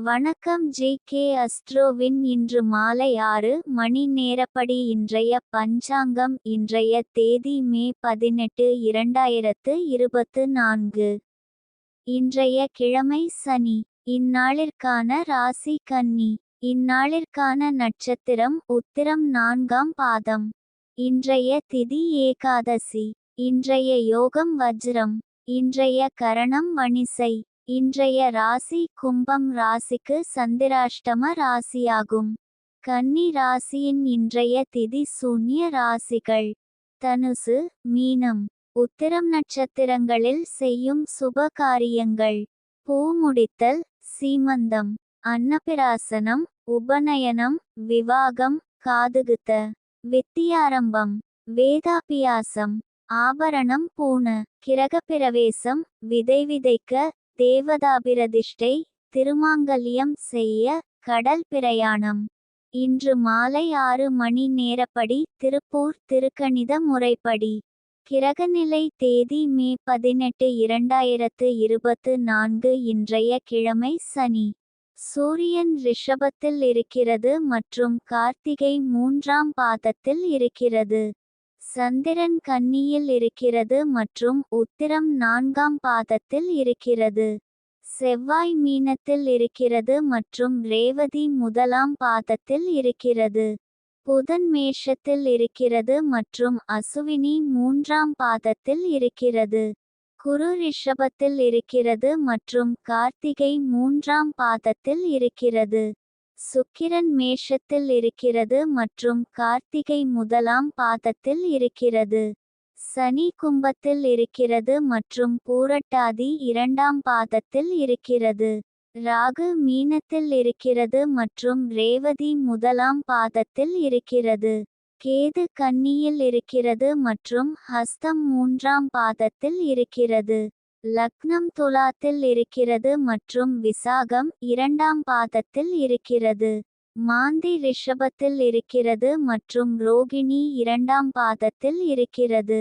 வணக்கம் ஜே.கே. அஸ்ட்ரோவின் இன்று மாலை 6 மணி நேரப்படி இன்றைய பஞ்சாங்கம். இன்றைய தேதி மே 18, 2024. இன்றைய கிழமை சனி. இந்நாளிற்கான ராசி கன்னி. இந்நாளிற்கான நட்சத்திரம் உத்திரம் 4ஆம் பாதம். இன்றைய திதி ஏகாதசி. இன்றைய யோகம் வஜ்ரம். இன்றைய கரணம் வணிசை. இன்றைய ராசி கும்பம் ராசிக்கு சந்திராஷ்டம ராசியாகும். கன்னி ராசியின் இன்றைய திதி சூன்ய ராசிகள் தனுசு, மீனம். உத்திரம் நட்சத்திரங்களில் செய்யும் சுப காரியங்கள்: பூ முடித்தல், சீமந்தம், அன்னபிராசனம், உபநயனம், விவாகம், காதுகுத்த, வித்தியாரம்பம், வேதாபியாசம், ஆபரணம் பூண, கிரகப்பிரவேசம், விதை விதைக்க, தேவதாபிரதிஷ்டை, திருமாங்கல்யம் செய்ய, கடல் பிரயாணம். இன்று மாலை 6 மணி நேரப்படி திருப்பூர் திருக்கணித முறைப்படி. கிரகநிலை தேதி மே 18, 2024. இன்றைய கிழமை சனி. சூரியன் ரிஷபத்தில் இருக்கிறது மற்றும் கார்த்திகை 3ஆம் பாதத்தில் இருக்கிறது. சந்திரன் கன்னியில் இருக்கிறது மற்றும் உத்திரம் 4ஆம் பாதத்தில் இருக்கிறது. செவ்வாய் மீனத்தில் இருக்கிறது மற்றும் ரேவதி 1ஆம் பாதத்தில் இருக்கிறது. புதன் மேஷத்தில் இருக்கிறது மற்றும் அசுவினி 3ஆம் பாதத்தில் இருக்கிறது. குரு ரிஷபத்தில் இருக்கிறது மற்றும் கார்த்திகை 3ஆம் பாதத்தில் இருக்கிறது. சுக்கிரன் மேஷத்தில் இருக்கிறது மற்றும் கார்த்திகை 1ஆம் பாதத்தில் இருக்கிறது. சனி கும்பத்தில் இருக்கிறது மற்றும் பூரட்டாதி 2ஆம் பாதத்தில் இருக்கிறது. ராகு மீனத்தில் இருக்கிறது மற்றும் ரேவதி 1ஆம் பாதத்தில் இருக்கிறது. கேது கன்னியில் இருக்கிறது மற்றும் ஹஸ்தம் 3ஆம் பாதத்தில் இருக்கிறது. லக்னம் துலாத்தில் இருக்கிறது மற்றும் விசாகம் 2ஆம் பாதத்தில் இருக்கிறது. மாந்தி ரிஷபத்தில் இருக்கிறது மற்றும் ரோகிணி 2ஆம் பாதத்தில் இருக்கிறது.